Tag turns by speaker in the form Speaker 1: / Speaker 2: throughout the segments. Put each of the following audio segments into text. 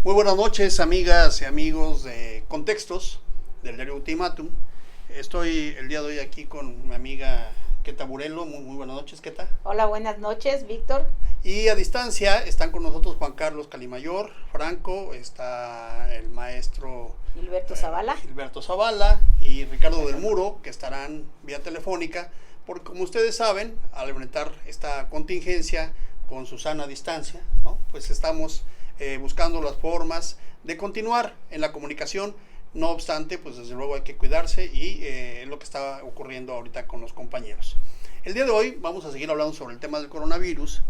Speaker 1: Muy buenas noches, amigas y amigos de Contextos del diario Ultimátum. Estoy el día de hoy aquí con mi amiga Keta Burelo. Muy buenas noches, Keta.
Speaker 2: Hola, buenas noches, Víctor.
Speaker 1: Y a distancia están con nosotros Juan Carlos Calimayor, Franco, está el maestro
Speaker 2: Gilberto
Speaker 1: Zavala y Ricardo del Muro, que estarán vía telefónica, porque como ustedes saben, al enfrentar esta contingencia con su sana distancia, ¿no? Pues estamos buscando las formas de continuar en la comunicación. No obstante, pues desde luego hay que cuidarse y es lo que está ocurriendo ahorita con los compañeros. El día de hoy vamos a seguir hablando sobre el tema del coronavirus,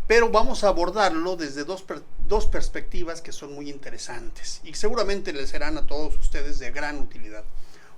Speaker 1: pero vamos a abordarlo desde dos perspectivas que son muy interesantes y seguramente les serán a todos ustedes de gran utilidad.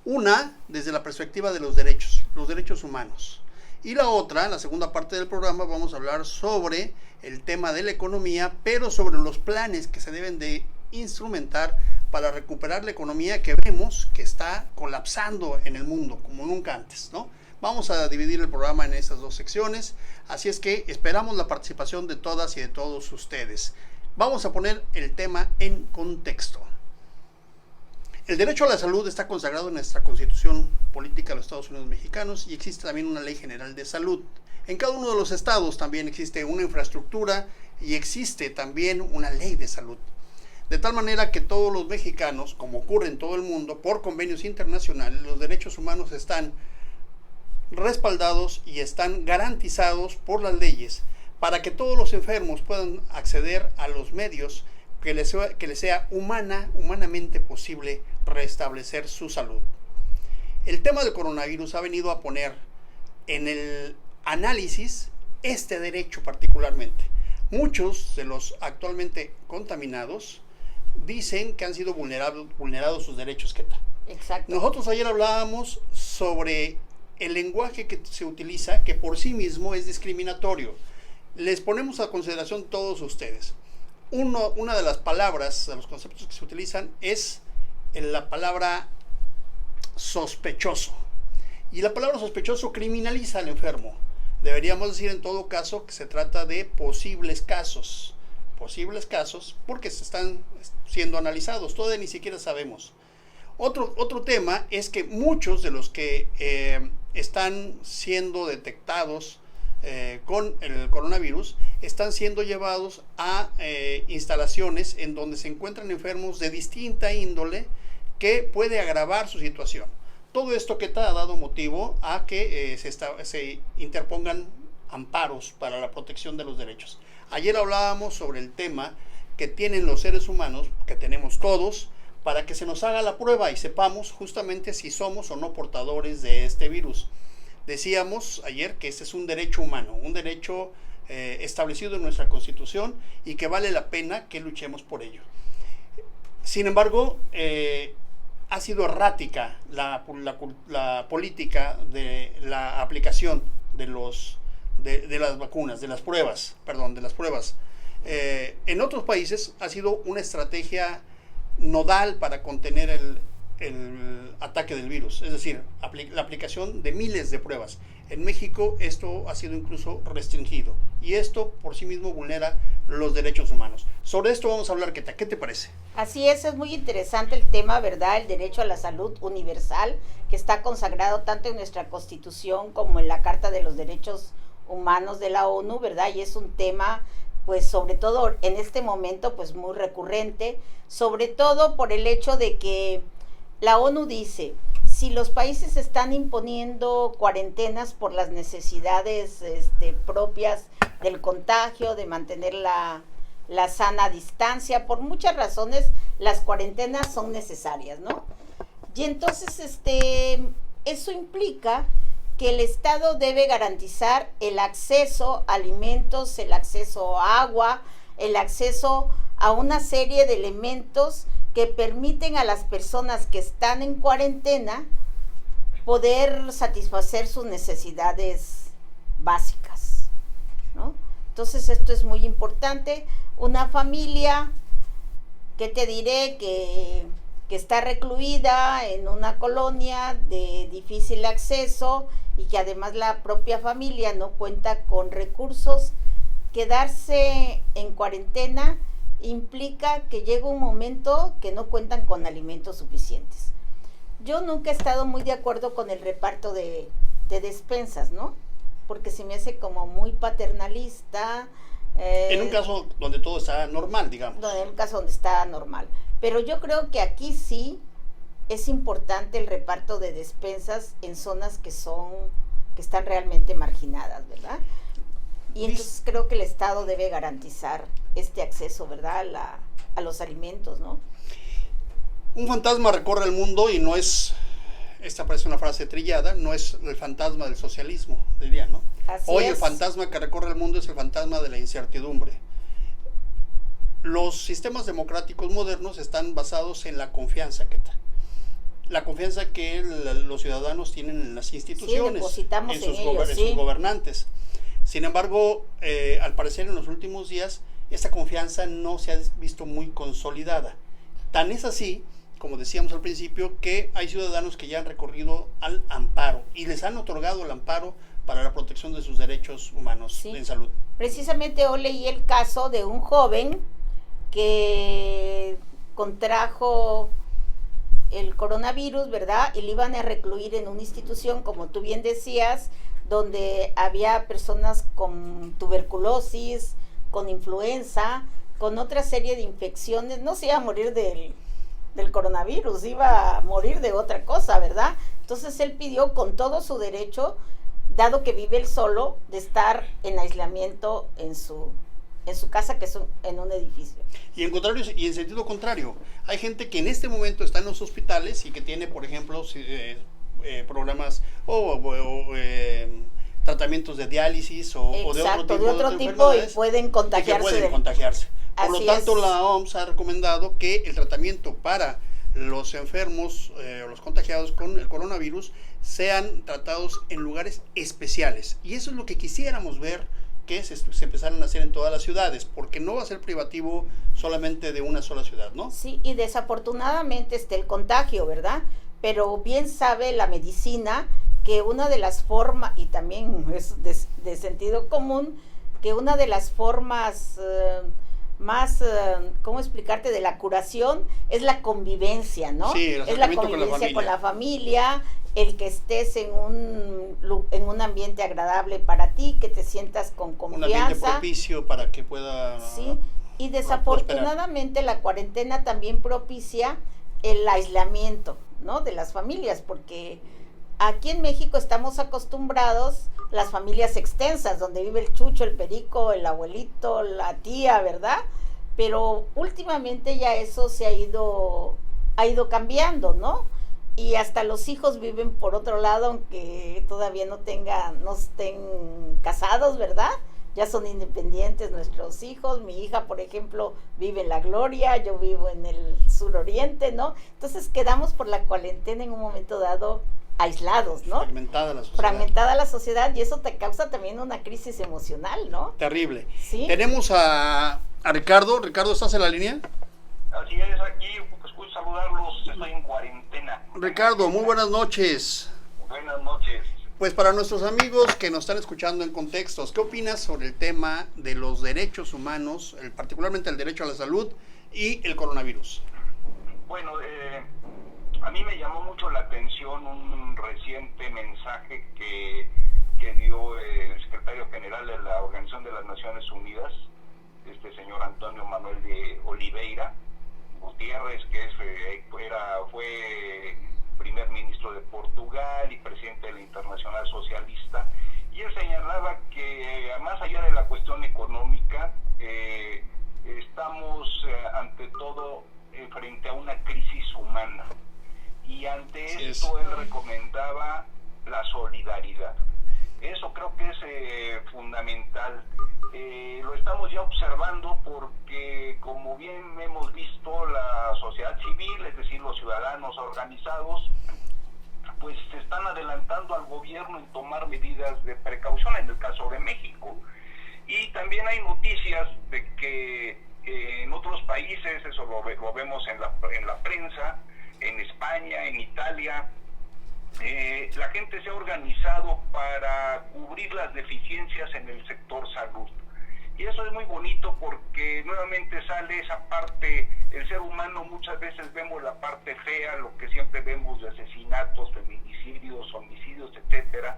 Speaker 1: Una, desde la perspectiva de los derechos humanos. Y la otra, en la segunda parte del programa, vamos a hablar sobre el tema de la economía, pero sobre los planes que se deben de instrumentar para recuperar la economía que vemos que está colapsando en el mundo como nunca antes, ¿no? Vamos a dividir el programa en esas dos secciones, así es que esperamos la participación de todas y de todos ustedes. Vamos a poner el tema en contexto. El derecho a la salud está consagrado en nuestra Constitución Política de los Estados Unidos Mexicanos y existe también una Ley General de Salud. En cada uno de los estados también existe una infraestructura y existe también una ley de salud. De tal manera que todos los mexicanos, como ocurre en todo el mundo, por convenios internacionales, los derechos humanos están respaldados y están garantizados por las leyes para que todos los enfermos puedan acceder a los medios que les sea humanamente posible restablecer su salud. El tema del coronavirus ha venido a poner en el análisis este derecho particularmente. Muchos de los actualmente contaminados dicen que han sido vulnerados sus derechos.
Speaker 2: Exacto.
Speaker 1: Nosotros ayer hablábamos sobre el lenguaje que se utiliza, que por sí mismo es discriminatorio. Les ponemos a consideración todos ustedes. Una de las palabras, de los conceptos que se utilizan es la palabra sospechoso. Y la palabra sospechoso criminaliza al enfermo. Deberíamos decir en todo caso que se trata de posibles casos porque se están siendo analizados, todavía ni siquiera sabemos. Otro tema es que muchos de los que están siendo detectados con el coronavirus están siendo llevados a instalaciones en donde se encuentran enfermos de distinta índole que puede agravar su situación. Todo esto que te ha dado motivo a que se interpongan amparos para la protección de los derechos. Ayer hablábamos sobre el tema que tienen los seres humanos, que tenemos todos, para que se nos haga la prueba y sepamos justamente si somos o no portadores de este virus. Decíamos ayer que este es un derecho humano, un derecho establecido en nuestra Constitución y que vale la pena que luchemos por ello. Sin embargo, ha sido errática la política de la aplicación de las vacunas, de las pruebas. En otros países ha sido una estrategia nodal para contener el ataque del virus, es decir, la aplicación de miles de pruebas. En México esto ha sido incluso restringido y esto por sí mismo vulnera los derechos humanos. Sobre esto vamos a hablar, Keta. ¿Qué te parece?
Speaker 2: Así es muy interesante el tema, ¿verdad? El derecho a la salud universal, que está consagrado tanto en nuestra Constitución como en la Carta de los Derechos Humanos de la ONU, ¿verdad? Y es un tema, pues sobre todo en este momento, pues muy recurrente, sobre todo por el hecho de que la ONU dice, si los países están imponiendo cuarentenas por las necesidades propias del contagio, de mantener la sana distancia, por muchas razones las cuarentenas son necesarias, ¿no? Y entonces eso implica que el Estado debe garantizar el acceso a alimentos, el acceso a agua, el acceso a una serie de elementos que permiten a las personas que están en cuarentena poder satisfacer sus necesidades básicas, ¿no? Entonces esto es muy importante. Una familia, que te diré que está recluida en una colonia de difícil acceso y que además la propia familia no cuenta con recursos, quedarse en cuarentena implica que llega un momento que no cuentan con alimentos suficientes. Yo nunca he estado muy de acuerdo con el reparto de despensas, ¿no? Porque se me hace como muy paternalista.
Speaker 1: En un caso donde todo está normal, digamos.
Speaker 2: En un caso donde está normal. Pero yo creo que aquí sí es importante el reparto de despensas en zonas que están realmente marginadas, ¿verdad? Y entonces creo que el Estado debe garantizar este acceso, ¿verdad?, a los alimentos, ¿no?
Speaker 1: Un fantasma recorre el mundo y no es, esta parece una frase trillada, no es el fantasma del socialismo, diría, ¿no? Hoy el fantasma que recorre el mundo es el fantasma de la incertidumbre. Los sistemas democráticos modernos están basados en la confianza, la confianza que los ciudadanos tienen en las instituciones, en sus gobernantes. Sin embargo, al parecer en los últimos días, esta confianza no se ha visto muy consolidada. Tan es así, como decíamos al principio, que hay ciudadanos que ya han recurrido al amparo y les han otorgado el amparo para la protección de sus derechos humanos en salud.
Speaker 2: Precisamente hoy leí el caso de un joven que contrajo el coronavirus, ¿verdad? Y le iban a recluir en una institución, como tú bien decías, donde había personas con tuberculosis, con influenza, con otra serie de infecciones. No se iba a morir del coronavirus, iba a morir de otra cosa, ¿verdad? Entonces él pidió con todo su derecho, dado que vive él solo, de estar en aislamiento en su casa, que es en un edificio.
Speaker 1: Y en sentido contrario, hay gente que en este momento está en los hospitales y que tiene, por ejemplo, programas o tratamientos de diálisis o de otro tipo
Speaker 2: y pueden contagiarse.
Speaker 1: Por lo tanto, la OMS ha recomendado que el tratamiento para los enfermos, los contagiados con el coronavirus, sean tratados en lugares especiales. Y eso es lo que quisiéramos ver que se empezaran a hacer en todas las ciudades, porque no va a ser privativo solamente de una sola ciudad, ¿no?
Speaker 2: Sí, y desafortunadamente está el contagio, ¿verdad? Pero bien sabe la medicina que una de las formas, y también es de sentido común, que una de las formas más, ¿cómo explicarte?, de la curación es la convivencia, ¿no?
Speaker 1: Sí,
Speaker 2: es la convivencia con la familia, el que estés en un ambiente agradable para ti, que te sientas con confianza.
Speaker 1: Un ambiente propicio para que pueda...
Speaker 2: Sí, y desafortunadamente la cuarentena también propicia el aislamiento, ¿no?, de las familias, porque aquí en México estamos acostumbrados las familias extensas, donde vive el chucho, el perico, el abuelito, la tía, ¿verdad? Pero últimamente ya eso se ha ido cambiando, ¿no? Y hasta los hijos viven por otro lado, aunque todavía no estén casados, ¿verdad? Ya son independientes nuestros hijos. Mi hija, por ejemplo, vive en La Gloria, yo vivo en el suroriente, ¿no? Entonces quedamos por la cuarentena en un momento dado aislados, ¿no? Fragmentada la sociedad, y eso te causa también una crisis emocional, ¿no?
Speaker 1: Terrible.
Speaker 2: ¿Sí?
Speaker 1: Tenemos a Ricardo. Ricardo, ¿estás en la línea?
Speaker 3: Así es, aquí escucho saludarlos, estoy en cuarentena.
Speaker 1: Ricardo, muy buenas noches.
Speaker 3: Buenas noches.
Speaker 1: Pues para nuestros amigos que nos están escuchando en contextos, ¿qué opinas sobre el tema de los derechos humanos, particularmente el derecho a la salud y el coronavirus?
Speaker 3: Bueno, a mí me llamó mucho la atención un reciente mensaje que dio el secretario general de la Organización de las Naciones Unidas, este señor Antonio Manuel de Oliveira Gutiérrez, que fue primer ministro de Portugal y presidente de la Internacional Socialista, y él señalaba que más allá de la cuestión económica, estamos ante todo frente a una crisis humana, y ante esto él recomendaba la solidaridad. Eso creo que es fundamental. Lo estamos ya observando porque, como bien hemos visto, la sociedad civil, es decir, los ciudadanos organizados, pues se están adelantando al gobierno en tomar medidas de precaución, en el caso de México. Y también hay noticias de que en otros países, eso lo vemos en la prensa, en España, en Italia, la gente se ha organizado para cubrir las deficiencias en el sector salud. Y eso es muy bonito porque nuevamente sale esa parte, el ser humano muchas veces vemos la parte fea, lo que siempre vemos de asesinatos, feminicidios, homicidios, etcétera,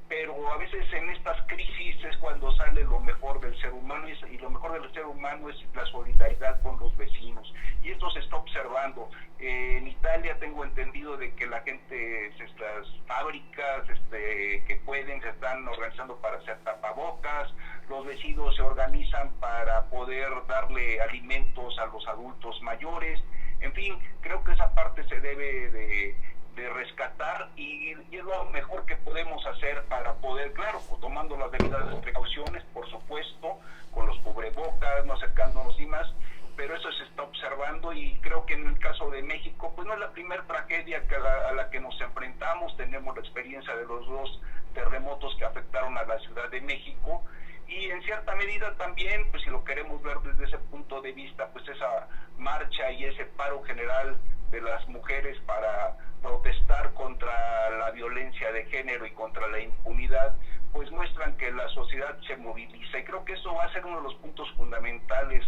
Speaker 3: pero a veces en estas crisis es cuando sale lo mejor del ser humano, y lo mejor del ser humano es la solidaridad con los vecinos, y esto se está observando. En Italia tengo entendido de que la gente, estas fábricas que pueden, se están organizando para hacer tapabocas, los vecinos se organizan para poder darle alimentos a los adultos mayores. En fin, creo que esa parte se debe de rescatar, y es lo mejor que podemos hacer para poder, claro, pues, tomando las debidas precauciones, por supuesto, con los cubrebocas, no acercándonos y más, pero eso se está observando, y creo que en el caso de México, pues no es la primera tragedia a la que nos enfrentamos. Tenemos la experiencia de los 2 terremotos que afectaron a la Ciudad de México, y en cierta medida también, pues si lo queremos ver desde ese punto de vista, pues esa marcha y ese paro general de las mujeres para protestar contra la violencia de género y contra la impunidad, pues muestran que la sociedad se moviliza, y creo que eso va a ser uno de los puntos fundamentales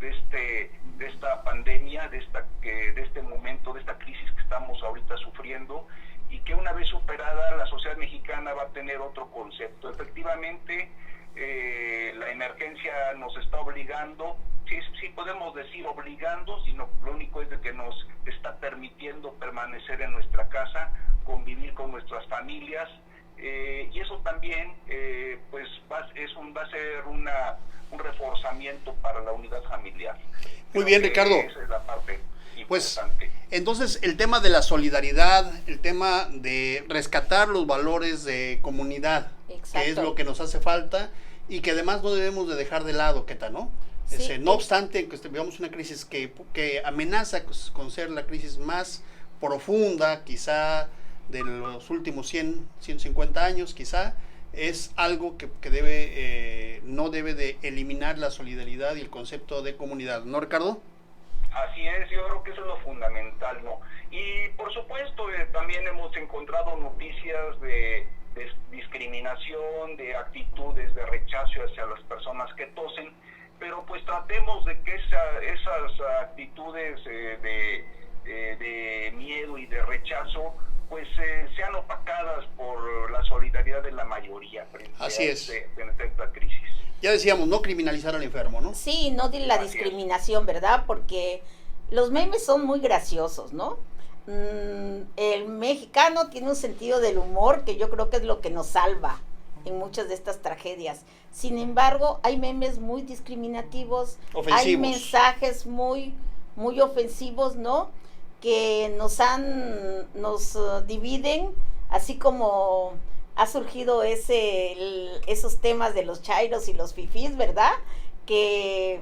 Speaker 3: de esta pandemia, de este momento, de esta crisis que estamos ahorita sufriendo, y que una vez superada la sociedad mexicana va a tener otro concepto. Efectivamente, la emergencia nos está obligando, sí podemos decir obligando, sino lo único es de que nos está permitiendo permanecer en nuestra casa, convivir con nuestras familias, y eso también pues va a ser un reforzamiento para la unidad familiar.
Speaker 1: Muy bien, Ricardo.
Speaker 3: Esa es la parte importante.
Speaker 1: Pues entonces el tema de la solidaridad, el tema de rescatar los valores de comunidad,
Speaker 2: exacto,
Speaker 1: que es lo que nos hace falta, y que además no debemos de dejar de lado, Queta, ¿no?
Speaker 2: Sí,
Speaker 1: no obstante que vivamos una crisis que amenaza con ser la crisis más profunda, quizá de los últimos 150 años, quizá, es algo que no debe de eliminar la solidaridad y el concepto de comunidad, ¿no, Ricardo?
Speaker 3: Así es, yo creo que eso es lo fundamental, ¿no? Y por supuesto también hemos encontrado noticias de discriminación, de actitudes de rechazo hacia las personas que tosen, pero pues tratemos de que esas actitudes de miedo y de rechazo pues sean opacadas por la solidaridad de la mayoría frente
Speaker 1: Así es.
Speaker 3: a esta crisis.
Speaker 1: Ya decíamos, no criminalizar al enfermo, ¿no?
Speaker 2: Sí, no de la
Speaker 3: Así
Speaker 2: discriminación, ¿verdad? Porque los memes son muy graciosos, ¿no? El mexicano tiene un sentido del humor que yo creo que es lo que nos salva en muchas de estas tragedias. Sin embargo, hay memes muy discriminativos,
Speaker 1: ofensivos,
Speaker 2: hay mensajes muy ofensivos, ¿no? Que nos dividen, así como ha surgido esos temas de los chairos y los fifís, ¿verdad? Que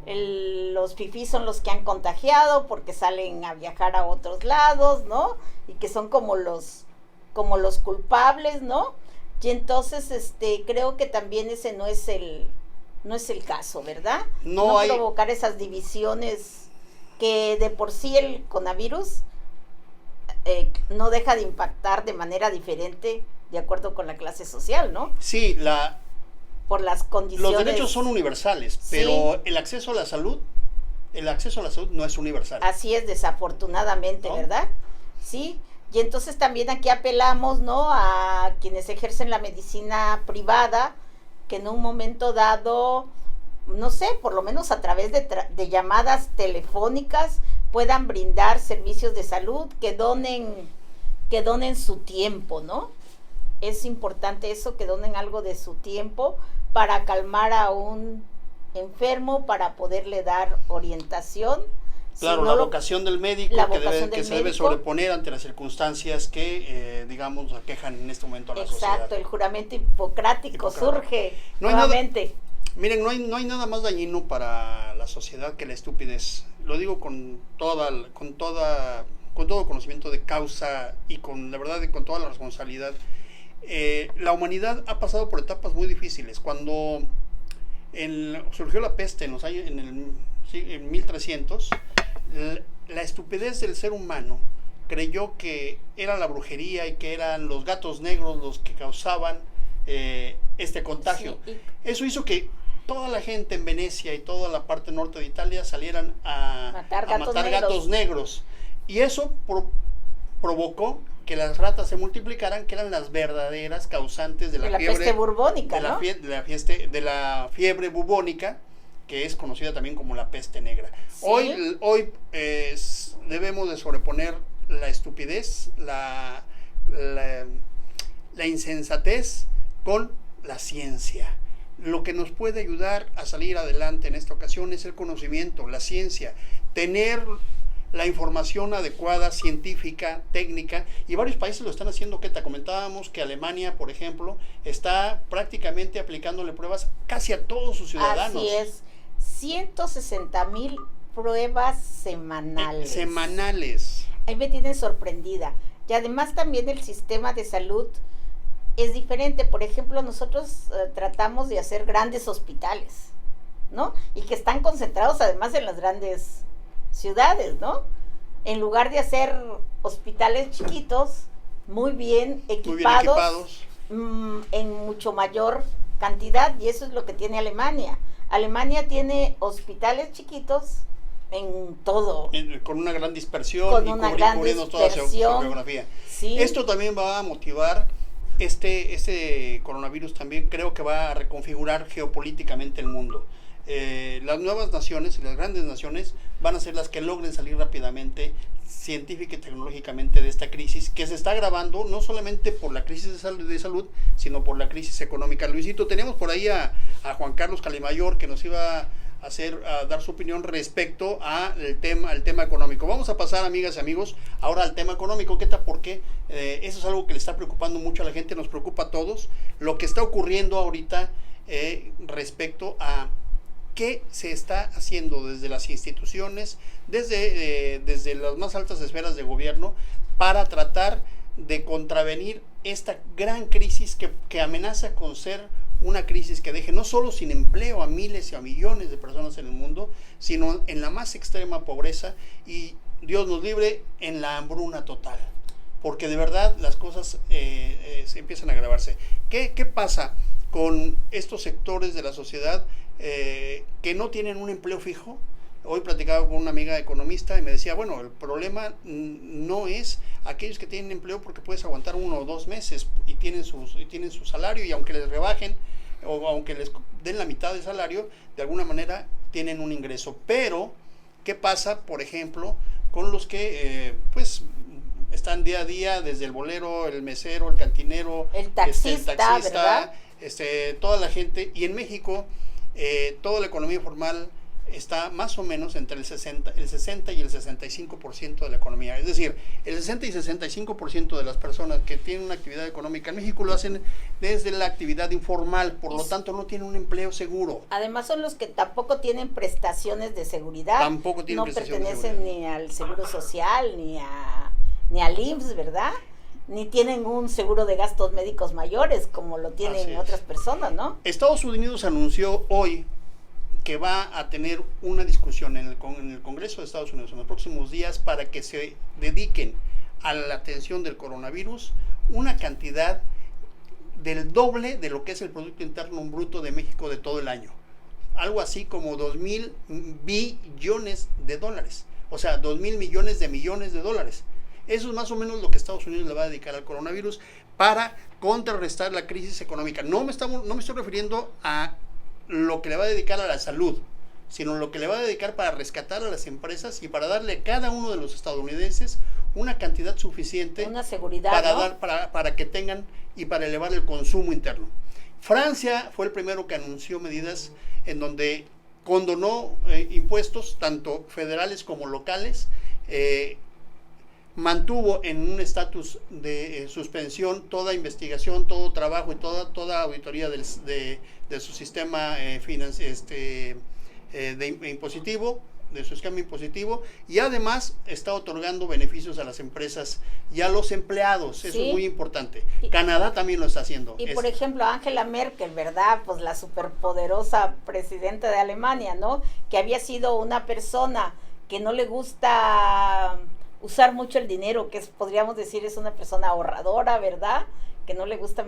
Speaker 2: los fifís son los que han contagiado porque salen a viajar a otros lados, ¿no? Y que son como los culpables, ¿no? Y entonces creo que también ese no es el caso, ¿verdad? No provocar esas divisiones que de por sí el coronavirus no deja de impactar de manera diferente de acuerdo con la clase social, ¿no?
Speaker 1: Sí,
Speaker 2: por las condiciones.
Speaker 1: Los derechos son universales, pero sí, el acceso a la salud no es universal.
Speaker 2: Así es, desafortunadamente, ¿no? ¿Verdad? Sí, y entonces también aquí apelamos, ¿no? A quienes ejercen la medicina privada, que en un momento dado, no sé, por lo menos a través de llamadas telefónicas puedan brindar servicios de salud, que donen su tiempo, ¿no? Es importante eso, que donen algo de su tiempo para calmar a un enfermo, para poderle dar orientación.
Speaker 1: Claro, la vocación del médico que se debe sobreponer ante las circunstancias que, digamos, aquejan en este momento a la sociedad.
Speaker 2: Exacto, el juramento hipocrático surge nuevamente.
Speaker 1: Miren, no hay nada más dañino para la sociedad que la estupidez. Lo digo con todo conocimiento de causa y con toda la responsabilidad. La humanidad ha pasado por etapas muy difíciles. Cuando surgió la peste en 1300, la estupidez del ser humano creyó que era la brujería y que eran los gatos negros los que causaban este contagio. Sí, eso hizo que toda la gente en Venecia y toda la parte norte de Italia salieran a matar gatos negros. Y eso provocó que las ratas se multiplicaran, que eran las verdaderas causantes de la fiebre
Speaker 2: peste bubónica, ¿no?
Speaker 1: de la fiebre bubónica, que es conocida también como la peste negra. ¿Sí? Hoy debemos de sobreponer la estupidez, la insensatez con la ciencia. Lo que nos puede ayudar a salir adelante en esta ocasión es el conocimiento, la ciencia, tener la información adecuada, científica, técnica, y varios países lo están haciendo. Que te comentábamos que Alemania, por ejemplo, está prácticamente aplicándole pruebas casi a todos sus ciudadanos.
Speaker 2: Así es, 160,000 pruebas semanales.
Speaker 1: Semanales.
Speaker 2: Ahí me tienen sorprendida. Y además también el sistema de salud es diferente. Por ejemplo, nosotros tratamos de hacer grandes hospitales, ¿no? Y que están concentrados además en las grandes ciudades, ¿no? En lugar de hacer hospitales chiquitos, muy bien equipados. En mucho mayor cantidad, y eso es lo que tiene Alemania. Alemania tiene hospitales chiquitos en todo.
Speaker 1: Con una gran dispersión cubriendo toda su geografía.
Speaker 2: Sí.
Speaker 1: Esto también va a motivar, este coronavirus también creo que va a reconfigurar geopolíticamente el mundo. Las nuevas naciones y las grandes naciones van a ser las que logren salir rápidamente, científica y tecnológicamente, de esta crisis que se está agravando no solamente por la crisis de salud, sino por la crisis económica. Luisito, tenemos por ahí a Juan Carlos Calimayor, que nos iba a dar su opinión respecto al tema económico. Vamos a pasar, amigas y amigos, ahora al tema económico. ¿Qué tal? Porque eso es algo que le está preocupando mucho a la gente, nos preocupa a todos, lo que está ocurriendo ahorita respecto a qué se está haciendo desde las instituciones, desde las más altas esferas de gobierno, para tratar de contravenir esta gran crisis que amenaza con ser una crisis que deje no solo sin empleo a miles y a millones de personas en el mundo, sino en la más extrema pobreza y, Dios nos libre, en la hambruna total. Porque de verdad las cosas se empiezan a agravarse. ¿Qué pasa con estos sectores de la sociedad que no tienen un empleo fijo? Hoy platicaba con una amiga economista y me decía, bueno, el problema no es aquellos que tienen empleo, porque puedes aguantar 1 o 2 meses y tienen su salario, y aunque les rebajen o aunque les den la mitad del salario, de alguna manera tienen un ingreso. Pero, ¿qué pasa, por ejemplo, con los que pues están día a día, desde el bolero, el mesero, el cantinero,
Speaker 2: el taxista, ¿verdad?
Speaker 1: Toda la gente? Y en México toda la economía informal está más o menos entre el 60 y el 65% de la economía. Es decir, el 60 y 65% de las personas que tienen una actividad económica en México lo hacen desde la actividad informal, por lo tanto no tienen un empleo seguro.
Speaker 2: Además son los que tampoco tienen prestaciones de seguridad.
Speaker 1: Tampoco tienen prestaciones de seguridad.
Speaker 2: No pertenecen ni al Seguro Social, ni al IMSS, ¿verdad? Ni tienen un seguro de gastos médicos mayores, como lo tienen otras personas, ¿no?
Speaker 1: Estados Unidos anunció hoy que va a tener una discusión en el Congreso de Estados Unidos en los próximos días para que se dediquen a la atención del coronavirus una cantidad del doble de lo que es el Producto Interno Bruto de México de todo el año. Algo así como 2,000 billones de dólares. O sea, 2,000 millones de dólares. Eso es más o menos lo que Estados Unidos le va a dedicar al coronavirus para contrarrestar la crisis económica. No me estoy refiriendo a lo que le va a dedicar a la salud, sino lo que le va a dedicar para rescatar a las empresas y para darle a cada uno de los estadounidenses una cantidad suficiente,
Speaker 2: una seguridad,
Speaker 1: para que tengan y para elevar el consumo interno. Francia fue el primero que anunció medidas en donde condonó impuestos tanto federales como locales, mantuvo en un estatus de suspensión toda investigación, todo trabajo y toda auditoría de su sistema impositivo, de su esquema impositivo, y además está otorgando beneficios a las empresas y a los empleados. Eso es muy importante. Canadá también lo está haciendo.
Speaker 2: Y por ejemplo, Angela Merkel, ¿verdad? Pues la superpoderosa presidenta de Alemania, ¿no? Que había sido una persona que no le gusta usar mucho el dinero, que podríamos decir es una persona ahorradora, ¿verdad? Que no le gusta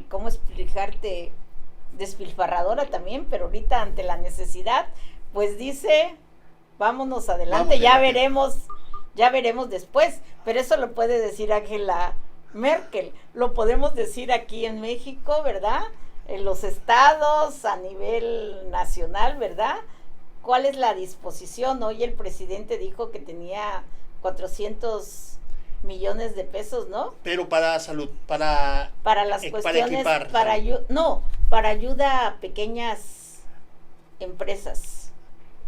Speaker 2: ¿cómo explicarte? despilfarradora también, pero ahorita ante la necesidad, pues dice, vámonos adelante, ya veremos después, pero eso lo puede decir Angela Merkel, lo podemos decir aquí en México, ¿verdad? En los estados, a nivel nacional, ¿verdad? ¿Cuál es la disposición? Hoy el presidente dijo que tenía 400 millones de pesos, ¿no?
Speaker 1: Pero para salud, para
Speaker 2: las cuestiones,
Speaker 1: para equipar,
Speaker 2: para ayuda a pequeñas empresas.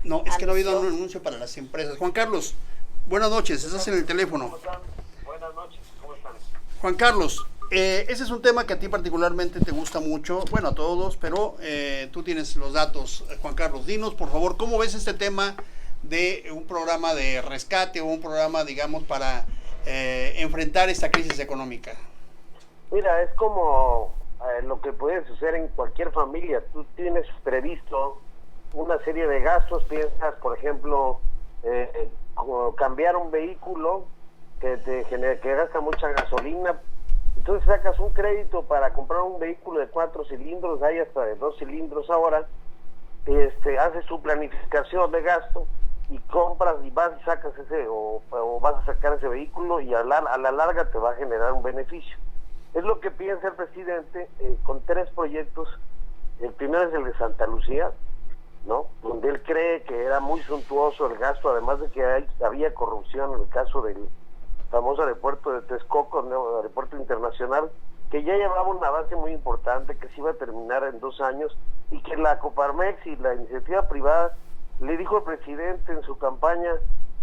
Speaker 1: No, es que no ha habido un anuncio para las empresas. Juan Carlos, buenas noches, estás en el teléfono.
Speaker 4: ¿Cómo están? Buenas noches, ¿cómo están?
Speaker 1: Juan Carlos, ese es un tema que a ti particularmente te gusta mucho, bueno, a todos, pero tú tienes los datos, Juan Carlos. Dinos, por favor, ¿cómo ves este tema de un programa de rescate o un programa, digamos, para enfrentar esta crisis económica?
Speaker 4: Mira, es como lo que puede suceder en cualquier familia. Tú tienes previsto una serie de gastos, piensas, por ejemplo, cambiar un vehículo que gasta mucha gasolina, entonces sacas un crédito para comprar un vehículo de 4 cilindros, hay hasta de 2 cilindros ahora, haces tu planificación de gasto y compras y vas y sacas ese o vas a sacar ese vehículo y a la larga te va a generar un beneficio. Es lo que piensa el presidente con 3 proyectos. El primero es el de Santa Lucía, ¿no? Donde él cree que era muy suntuoso el gasto, además de que había corrupción en el caso del famoso aeropuerto de Texcoco, ¿no? Aeropuerto internacional, que ya llevaba un avance muy importante, que se iba a terminar en 2 años, y que la Coparmex y la iniciativa privada le dijo al presidente en su campaña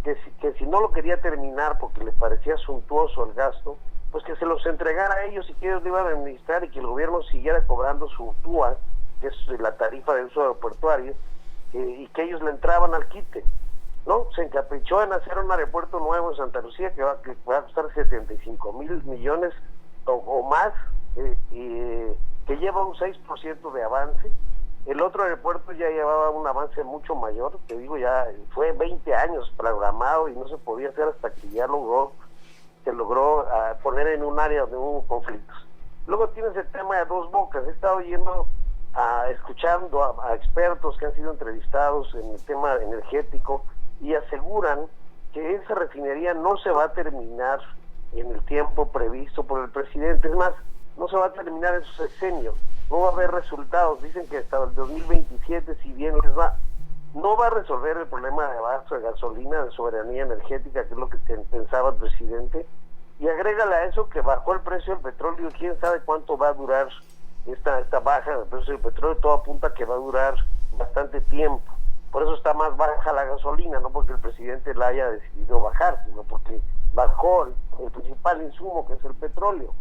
Speaker 4: que si no lo quería terminar porque le parecía suntuoso el gasto, pues que se los entregara a ellos y que ellos lo iban a administrar y que el gobierno siguiera cobrando su TUA, que es la tarifa de uso aeroportuario, y que ellos le entraban al quite, ¿no? Se encaprichó en hacer un aeropuerto nuevo en Santa Lucía que va a costar 75 mil millones o más, y que lleva un 6% de avance. El otro aeropuerto ya llevaba un avance mucho mayor, te digo, ya fue 20 años programado y no se podía hacer hasta que ya se logró poner en un área donde hubo conflictos. Luego tienes el tema de Dos Bocas. He estado escuchando a expertos que han sido entrevistados en el tema energético y aseguran que esa refinería no se va a terminar en el tiempo previsto por el presidente. Es más, no se va a terminar en su sexenio, no va a haber resultados. Dicen que hasta el 2027, si bien no va a resolver el problema de abasto de gasolina, de soberanía energética, que es lo que pensaba el presidente, y agrégale a eso que bajó el precio del petróleo. Quién sabe cuánto va a durar esta baja del precio del petróleo. Todo apunta a que va a durar bastante tiempo. Por eso está más baja la gasolina, no porque el presidente la haya decidido bajar, sino porque bajó el principal insumo, que es el petróleo.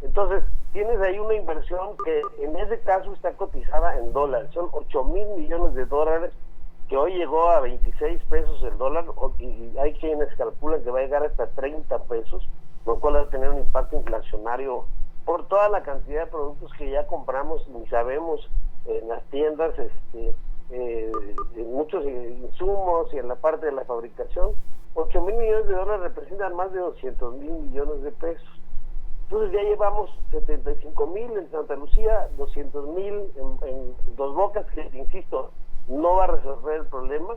Speaker 4: Entonces, tienes ahí una inversión que en ese caso está cotizada en dólares. Son 8,000 millones de dólares, que hoy llegó a 26 pesos el dólar, y hay quienes calculan que va a llegar hasta 30 pesos, lo cual va a tener un impacto inflacionario por toda la cantidad de productos que ya compramos, ni sabemos, en las tiendas, en muchos insumos y en la parte de la fabricación. 8,000 millones de dólares representan más de 200,000 millones de pesos. Entonces ya llevamos 75,000 en Santa Lucía, 200,000 en Dos Bocas, que insisto, no va a resolver el problema.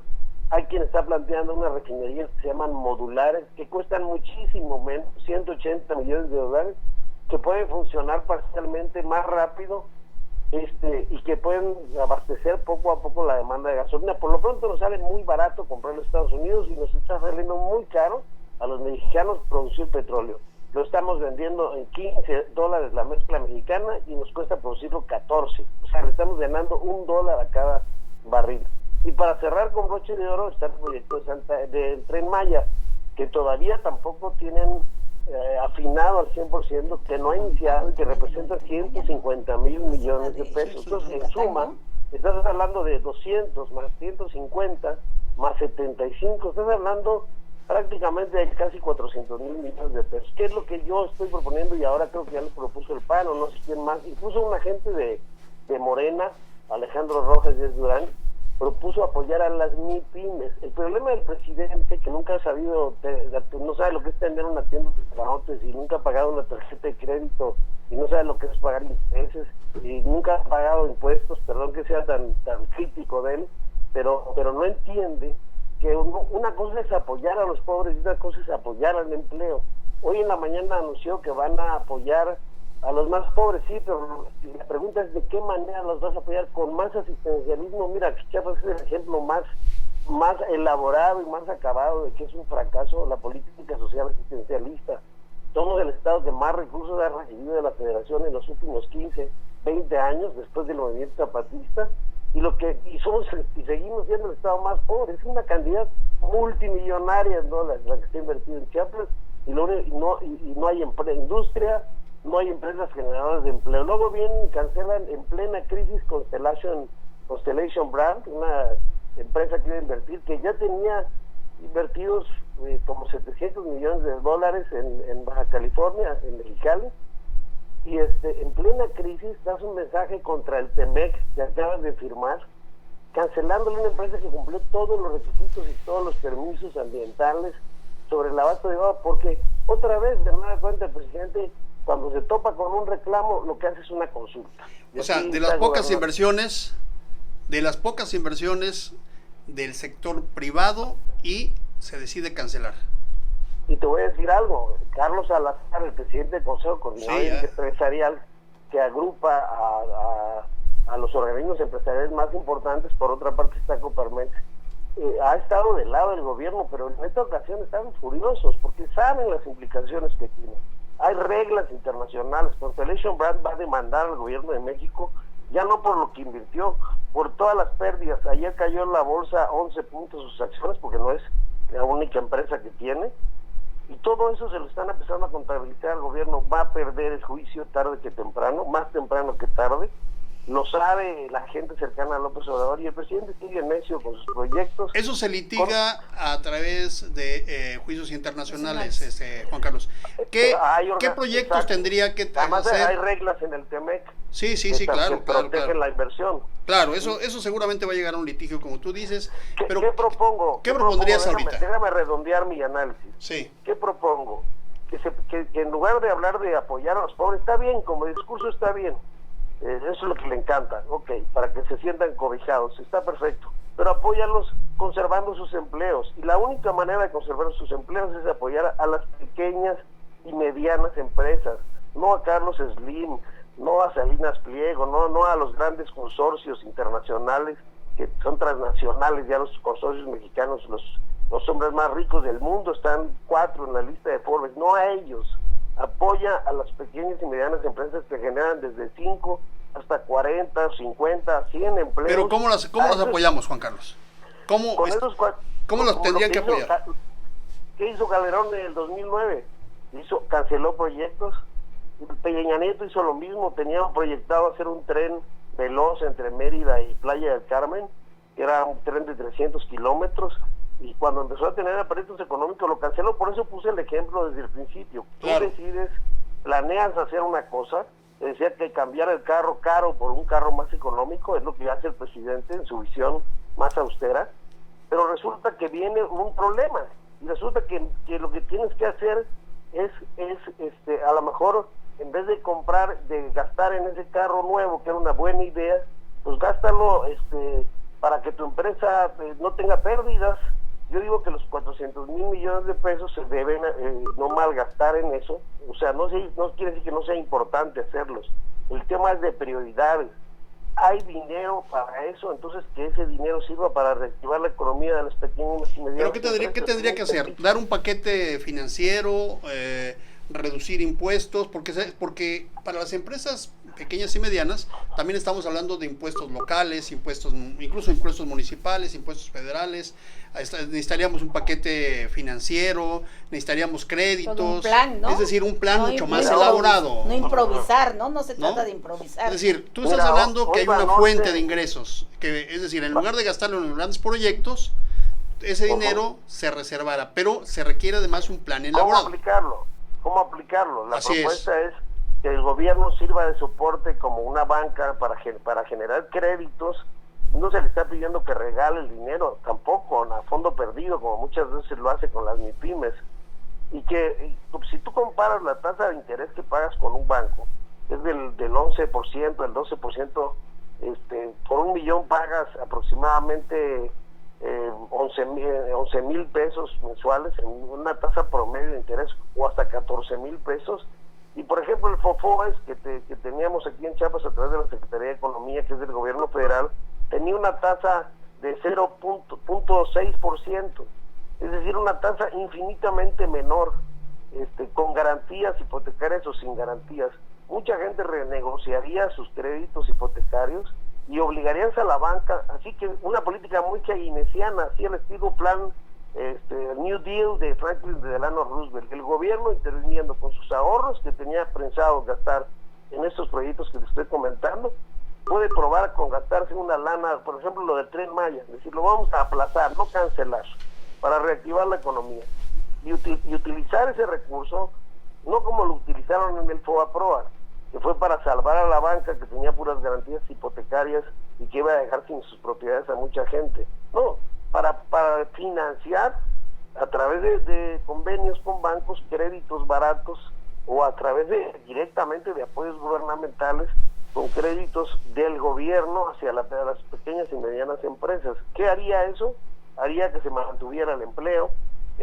Speaker 4: Hay quien está planteando unas refinerías que se llaman modulares, que cuestan muchísimo menos, 180 millones de dólares, que pueden funcionar parcialmente más rápido, y que pueden abastecer poco a poco la demanda de gasolina. Por lo pronto nos sale muy barato comprar en Estados Unidos y nos está saliendo muy caro a los mexicanos producir petróleo. Lo estamos vendiendo en $15 la mezcla mexicana y nos cuesta producirlo 14. O sea, le estamos ganando $1 a cada barril. Y para cerrar con broche de oro está el proyecto del Tren Maya, que todavía tampoco tienen afinado al 100%, que no ha iniciado y que representa 150,000 millones de pesos. Entonces, en suma, estás hablando de 200 más 150 más 75, estás hablando prácticamente de casi 400,000 millones de pesos. ¿Qué es lo que yo estoy proponiendo? Y ahora creo que ya lo propuso el PAN, o no sé quién más, incluso un agente de Morena, Alejandro Rojas Díaz Durán, propuso apoyar a las MIPYMES. El problema del presidente, que nunca ha sabido, no sabe lo que es tener una tienda de barrotes y nunca ha pagado una tarjeta de crédito y no sabe lo que es pagar intereses y nunca ha pagado impuestos, perdón que sea tan crítico de él, pero no entiende que una cosa es apoyar a los pobres y otra cosa es apoyar al empleo. Hoy en la mañana anunció que van a apoyar a los más pobres, sí, pero la pregunta es de qué manera los vas a apoyar. Con más asistencialismo. Mira, Chiapas es el ejemplo más elaborado y más acabado de que es un fracaso la política social asistencialista. Somos el estado que más recursos ha recibido de la federación en los últimos 15, 20 años después del movimiento zapatista, y seguimos siendo el estado más pobre. Es una cantidad multimillonaria en dólares la que está invertida en Chiapas, y no hay industria, no hay empresas generadoras de empleo. Luego vienen y cancelan en plena crisis Constellation Brand, una empresa que iba a invertir, que ya tenía invertidos como $700 millones en Baja California, en Mexicali, y en plena crisis das un mensaje contra el TEMEC que acabas de firmar, cancelándole una empresa que cumplió todos los requisitos y todos los permisos ambientales sobre el abasto de agua, porque otra vez, de nueva cuenta, el presidente, cuando se topa con un reclamo, lo que hace es una consulta.
Speaker 1: O sea, de las pocas inversiones del sector privado, y se decide cancelar.
Speaker 4: Y te voy a decir algo, Carlos Salazar, el presidente del Consejo Coordinador Empresarial, que agrupa a los organismos empresariales más importantes, por otra parte está Coparmex, ha estado del lado del gobierno, pero en esta ocasión están furiosos porque saben las implicaciones que tiene. Hay reglas internacionales. Constellation Brand va a demandar al gobierno de México, ya no por lo que invirtió, por todas las pérdidas. Ayer cayó en la bolsa 11 puntos sus acciones, porque no es la única empresa que tiene, y todo eso se lo están empezando a contabilizar al gobierno. Va a perder el juicio tarde que temprano, más temprano que tarde. Lo sabe la gente cercana a López Obrador, y el presidente sigue necio con sus proyectos.
Speaker 1: Eso se litiga a través de juicios internacionales, Juan Carlos. ¿Qué proyectos tendría que
Speaker 4: Además,
Speaker 1: hacer?
Speaker 4: hay reglas en el TEMEC.
Speaker 1: Sí, claro.
Speaker 4: Que protegen la inversión.
Speaker 1: Claro, eso seguramente va a llegar a un litigio, como tú dices. Pero
Speaker 4: ¿Qué propongo?
Speaker 1: ¿Qué propondrías ahorita?
Speaker 4: Déjame redondear mi análisis.
Speaker 1: Sí.
Speaker 4: ¿Qué propongo? Que en lugar de hablar de apoyar a los pobres, está bien, como discurso está bien. Eso es lo que le encanta, para que se sientan cobijados, está perfecto, pero apóyalos conservando sus empleos, y la única manera de conservar sus empleos es apoyar a las pequeñas y medianas empresas, no a Carlos Slim, no a Salinas Pliego, no a los grandes consorcios internacionales que son transnacionales. Ya los consorcios mexicanos, los hombres más ricos del mundo, están 4 en la lista de Forbes, no a ellos. Apoya a las pequeñas y medianas empresas que generan desde 5 hasta 40, 50, 100 empleos.
Speaker 1: Pero ¿cómo las apoyamos, Juan Carlos? ¿Cómo los tendrían que apoyar?
Speaker 4: ¿Qué hizo Calderón en el 2009? Canceló proyectos. Peña Nieto hizo lo mismo. Tenían proyectado hacer un tren veloz entre Mérida y Playa del Carmen, que era un tren de 300 kilómetros. Y cuando empezó a tener aprietos económicos lo canceló. Por eso puse el ejemplo desde el principio.
Speaker 1: Claro.
Speaker 4: Tú decides, planeas hacer una cosa, decía que cambiar el carro caro por un carro más económico es lo que hace el presidente en su visión más austera, pero resulta que viene un problema, y resulta que lo que tienes que hacer es a lo mejor, en vez de gastar en ese carro nuevo, que era una buena idea, pues gástalo para que tu empresa no tenga pérdidas. Yo digo que los 400 mil millones de pesos se deben no malgastar en eso. O sea, no quiere decir que no sea importante hacerlos. El tema es de prioridades. Hay dinero para eso, entonces que ese dinero sirva para reactivar la economía de las pequeñas y medianas.
Speaker 1: ¿Pero qué tendría que hacer? ¿Dar un paquete financiero? ¿Reducir impuestos? Porque para las empresas pequeñas y medianas también estamos hablando de impuestos locales, incluso impuestos municipales, impuestos federales. Necesitaríamos un paquete financiero, necesitaríamos créditos.
Speaker 2: Todo un plan, ¿no?
Speaker 1: Es decir, un plan mucho más elaborado.
Speaker 2: No improvisar, ¿no? No se trata de improvisar.
Speaker 1: Es decir, tú estás hablando que hay una fuente de ingresos, es decir, en lugar de gastarlo en los grandes proyectos, ese dinero se reservará, pero se requiere además un plan elaborado.
Speaker 4: ¿Cómo aplicarlo? La
Speaker 1: Así
Speaker 4: propuesta es que el gobierno sirva de soporte como una banca para generar créditos no se le está pidiendo que regale el dinero, tampoco a fondo perdido, como muchas veces lo hace con las MIPYMES. Y que si tú comparas la tasa de interés que pagas con un banco, es del 11%, del 12%, por 1 millón pagas aproximadamente 11,000 pesos mensuales en una tasa promedio de interés, o hasta 14,000 pesos. Y por ejemplo el FOFOES que teníamos aquí en Chiapas a través de la Secretaría de Economía, que es del gobierno federal, tenía una tasa de 0.6%, es decir, una tasa infinitamente menor, con garantías hipotecarias o sin garantías. Mucha gente renegociaría sus créditos hipotecarios y obligarían a la banca, así que una política muy keynesiana, así el estilo plan New Deal de Franklin Delano Roosevelt, el gobierno interviniendo con sus ahorros que tenía pensado gastar en estos proyectos que te estoy comentando, puede probar con gastarse una lana, por ejemplo lo del Tren Maya, es decir, lo vamos a aplazar, no cancelar, para reactivar la economía y utilizar ese recurso, no como lo utilizaron en el FOBAPROA, que fue para salvar a la banca que tenía puras garantías hipotecarias y que iba a dejar sin sus propiedades a mucha gente. No, para financiar a través de convenios con bancos, créditos baratos, o a través directamente de apoyos gubernamentales con créditos del gobierno hacia las pequeñas y medianas empresas. ¿Qué haría eso? Haría que se mantuviera el empleo,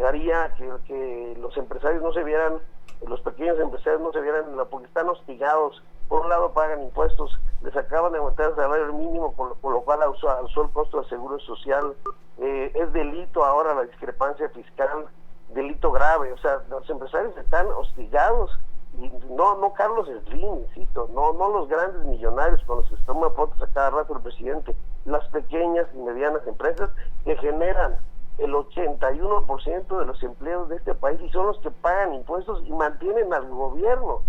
Speaker 4: haría que los empresarios no se vieran, los pequeños empresarios no se vieran, porque están hostigados. Por un lado pagan impuestos, les acaban de aumentar el salario mínimo, con lo cual alzó el costo del seguro social. Es delito ahora la discrepancia fiscal, delito grave. O sea, los empresarios están hostigados, y no Carlos Slim, insisto, no los grandes millonarios con los que se toma fotos a cada rato el presidente, las pequeñas y medianas empresas que generan el 81% de los empleos de este país y son los que pagan impuestos y mantienen al gobierno,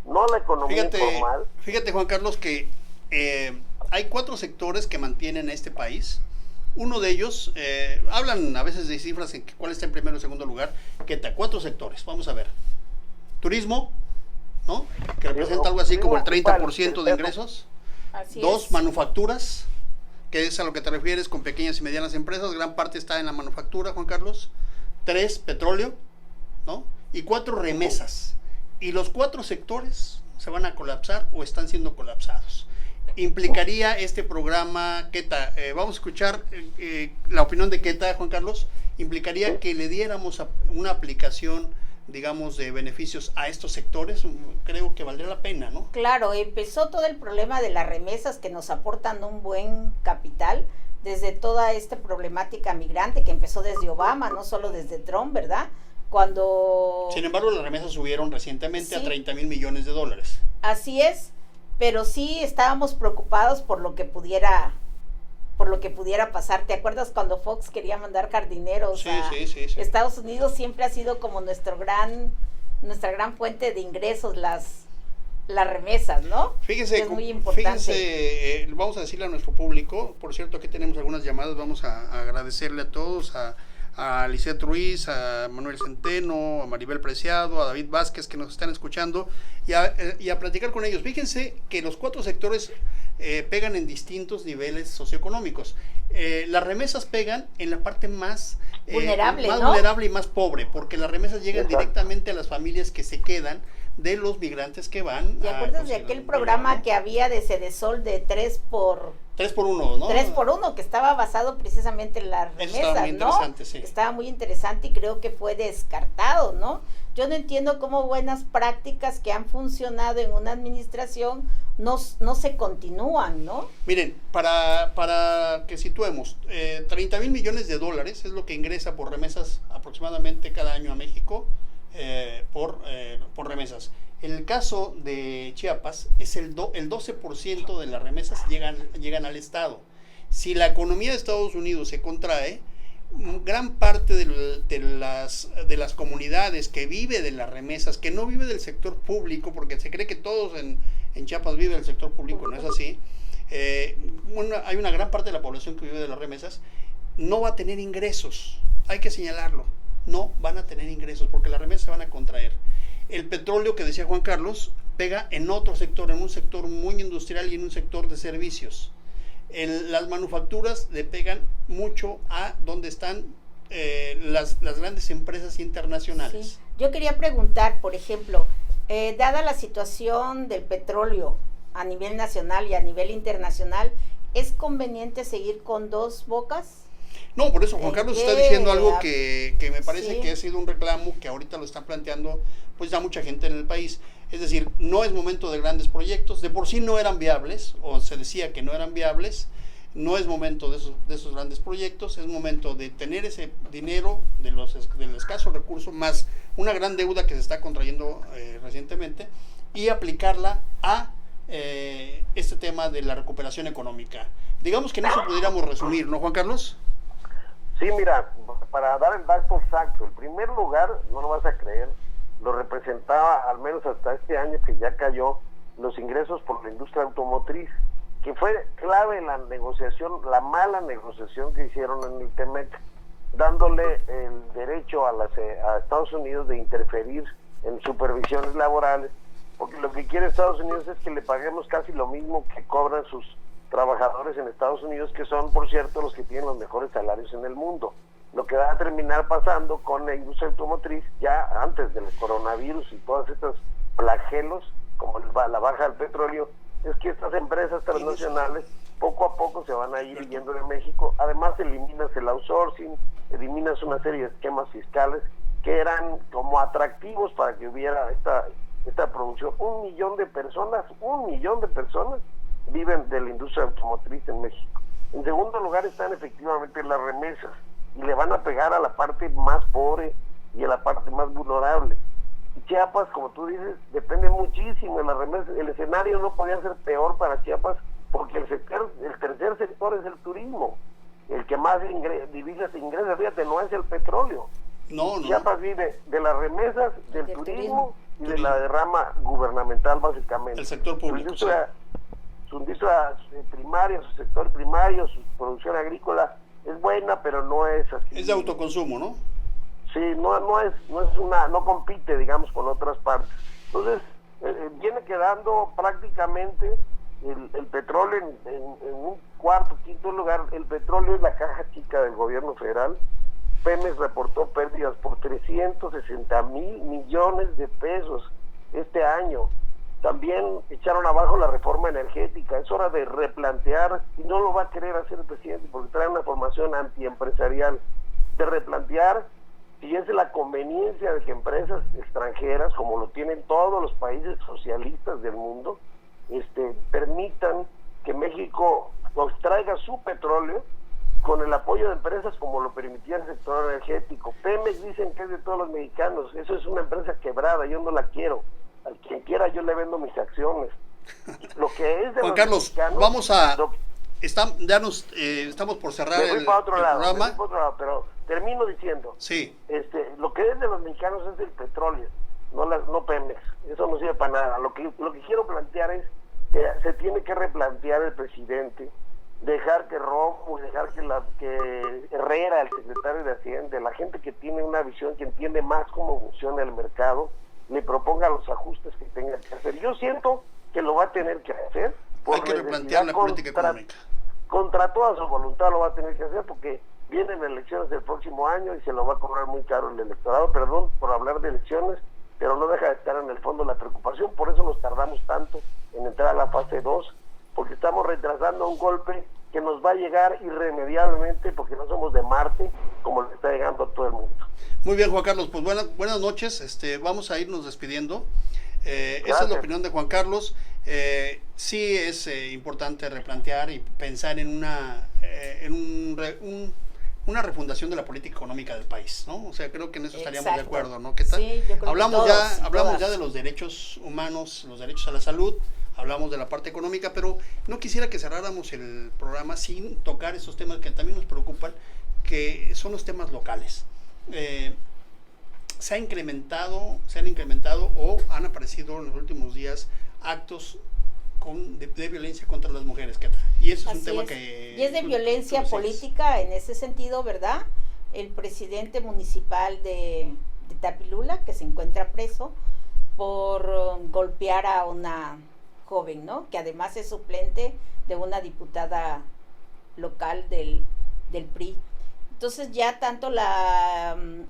Speaker 4: no la economía informal.
Speaker 1: Fíjate, Juan Carlos, que hay 4 sectores que mantienen a este país. Uno de ellos, hablan a veces de cifras en cuál está en primero o segundo lugar, que 4 sectores, vamos a ver. Turismo, ¿no? Que representa algo así como el 30% de ingresos.
Speaker 2: Así
Speaker 1: 2,
Speaker 2: es.
Speaker 1: manufacturas, que es a lo que te refieres con pequeñas y medianas empresas, gran parte está en la manufactura, Juan Carlos. 3, petróleo, ¿no? Y 4, remesas. Y los 4 sectores se van a colapsar o están siendo colapsados. Implicaría este programa, Queta, vamos a escuchar la opinión de Queta, Juan Carlos, implicaría que le diéramos una aplicación, digamos, de beneficios a estos sectores. Creo que valdría la pena, ¿no?
Speaker 2: Claro, empezó todo el problema de las remesas que nos aportan un buen capital, desde toda esta problemática migrante que empezó desde Obama, no solo desde Trump, ¿verdad? Cuando...
Speaker 1: Sin embargo, las remesas subieron recientemente a 30,000 millones de dólares.
Speaker 2: Así es, pero sí estábamos preocupados por lo que pudiera pasar. ¿Te acuerdas cuando Fox quería mandar jardineros a Estados Unidos? Siempre ha sido como nuestra gran fuente de ingresos las remesas, ¿no?
Speaker 1: Fíjense,
Speaker 2: es muy importante.
Speaker 1: Vamos a decirle a nuestro público, por cierto, aquí tenemos algunas llamadas, vamos a agradecerle a todos, a Lisette Ruiz, a Manuel Centeno, a Maribel Preciado, a David Vázquez, que nos están escuchando, y a platicar con ellos. Fíjense que los 4 sectores pegan en distintos niveles socioeconómicos. Las remesas pegan en la parte más vulnerable,
Speaker 2: ¿no?
Speaker 1: Vulnerable y más pobre, porque las remesas llegan directamente a las familias que se quedan de los migrantes que van.
Speaker 2: ¿Te acuerdas de aquel programa que había de Cedesol de 3 por
Speaker 1: 1, ¿no?
Speaker 2: 3 por 1, que estaba basado precisamente en las remesas,
Speaker 1: estaba muy interesante,
Speaker 2: ¿no?
Speaker 1: sí.
Speaker 2: Estaba muy interesante y creo que fue descartado, ¿no? Yo no entiendo cómo buenas prácticas que han funcionado en una administración no se continúan, ¿no?
Speaker 1: Miren, para que situemos, 30,000 millones de dólares es lo que ingresa por remesas aproximadamente cada año a México, por remesas. En el caso de Chiapas, es el 12% de las remesas llegan al Estado. Si la economía de Estados Unidos se contrae, gran parte de las comunidades que vive de las remesas, que no vive del sector público, porque se cree que todos en Chiapas vive del sector público, no es así. Hay una gran parte de la población que vive de las remesas, no va a tener ingresos, hay que señalarlo, no van a tener ingresos porque las remesas se van a contraer. El petróleo, que decía Juan Carlos, pega en otro sector, en un sector muy industrial y en un sector de servicios. las manufacturas le pegan mucho a donde están las grandes empresas internacionales.
Speaker 2: Sí. Yo quería preguntar, por ejemplo, dada la situación del petróleo a nivel nacional y a nivel internacional, ¿es conveniente seguir con dos bocas?
Speaker 1: No, por eso Juan Carlos está diciendo algo que me parece
Speaker 2: sí.
Speaker 1: que ha sido un reclamo que ahorita lo están planteando pues ya mucha gente en el país. Es decir, no es momento de grandes proyectos, de por sí no eran viables, o se decía que no eran viables, no es momento de esos grandes proyectos, es momento de tener ese dinero del escaso recurso, más una gran deuda que se está contrayendo recientemente, y aplicarla a este tema de la recuperación económica. Digamos que en eso pudiéramos resumir, ¿no, Juan Carlos?
Speaker 4: Sí, mira, para dar el dato exacto, el primer lugar, no lo vas a creer, lo representaba, al menos hasta este año que ya cayó, los ingresos por la industria automotriz, que fue clave en la negociación, la mala negociación que hicieron en el TEMEC, dándole el derecho a Estados Unidos de interferir en supervisiones laborales, porque lo que quiere Estados Unidos es que le paguemos casi lo mismo que cobran sus trabajadores en Estados Unidos, que son, por cierto, los que tienen los mejores salarios en el mundo. Lo que va a terminar pasando con la industria automotriz, ya antes del coronavirus y todos estos flagelos, como la baja del petróleo, es que estas empresas transnacionales poco a poco se van a ir yendo de México. Además, eliminas el outsourcing, eliminas una serie de esquemas fiscales que eran como atractivos para que hubiera esta producción. 1 millón de personas viven de la industria automotriz en México. En segundo lugar están efectivamente las remesas, y le van a pegar a la parte más pobre y a la parte más vulnerable. Y Chiapas, como tú dices, depende muchísimo de las remesas. El escenario no podía ser peor para Chiapas, porque el tercer sector es el turismo, el que más divisas ingresa. Fíjate, no es el petróleo.
Speaker 1: No.
Speaker 4: Chiapas vive de las remesas, del turismo y de la derrama gubernamental, básicamente.
Speaker 1: El sector público.
Speaker 4: Su industria primaria, su sector primario, su producción agrícola es buena, pero no es así.
Speaker 1: Es de autoconsumo, ¿no?
Speaker 4: Sí, no compite, digamos, con otras partes. Entonces, viene quedando prácticamente el petróleo en un cuarto, quinto lugar. El petróleo es la caja chica del gobierno federal. Pemex reportó pérdidas por 360,000 millones de pesos este año. También echaron abajo la reforma energética. Es hora de replantear, y no lo va a querer hacer el presidente porque trae una formación antiempresarial, de replantear si es la conveniencia de que empresas extranjeras, como lo tienen todos los países socialistas del mundo, permitan que México extraiga su petróleo con el apoyo de empresas como lo permitía el sector energético. Pemex dicen que es de todos los mexicanos. Eso es una empresa quebrada, yo no la quiero. Al quien quiera yo le vendo mis acciones. Lo que es de
Speaker 1: Juan
Speaker 4: los
Speaker 1: Carlos,
Speaker 4: mexicanos,
Speaker 1: vamos a... estamos por cerrar el programa.
Speaker 4: Pero termino diciendo,
Speaker 1: sí.
Speaker 4: Lo que es de los mexicanos es el petróleo, no Pemex. Eso no sirve para nada. Lo que quiero plantear es que se tiene que replantear el presidente, dejar que Romo, dejar que Herrera, el secretario de Hacienda, la gente que tiene una visión, que entiende más cómo funciona el mercado, le proponga los ajustes que tenga que hacer. Yo siento que lo va a tener que hacer.
Speaker 1: Hay que replantear la política económica.
Speaker 4: Contra toda su voluntad lo va a tener que hacer, porque vienen elecciones el próximo año y se lo va a cobrar muy caro el electorado. Perdón por hablar de elecciones, pero no deja de estar en el fondo la preocupación. Por eso nos tardamos tanto en entrar a la fase 2, porque estamos retrasando un golpe que nos va a llegar irremediablemente, porque no somos de Marte, como le está llegando a todo el mundo.
Speaker 1: Muy bien, Juan Carlos, pues buenas noches. Vamos a irnos despidiendo. Esa es la opinión de Juan Carlos. Sí es importante replantear y pensar en una refundación de la política económica del país, ¿no? O sea, creo que en eso estaríamos de acuerdo, ¿no? ¿Qué tal?
Speaker 2: Sí, yo creo
Speaker 1: hablamos
Speaker 2: que
Speaker 1: ya de los derechos humanos, los derechos a la salud, hablamos de la parte económica, pero no quisiera que cerráramos el programa sin tocar esos temas que también nos preocupan, que son los temas locales. Se han incrementado o han aparecido en los últimos días actos de violencia contra las mujeres, ¿qué tal? Y eso es un tema que...
Speaker 2: Y es de violencia política en ese sentido, ¿verdad? El presidente municipal de Tapilula, que se encuentra preso por golpear a una joven, ¿no? Que además es suplente de una diputada local del PRI. Entonces ya tanto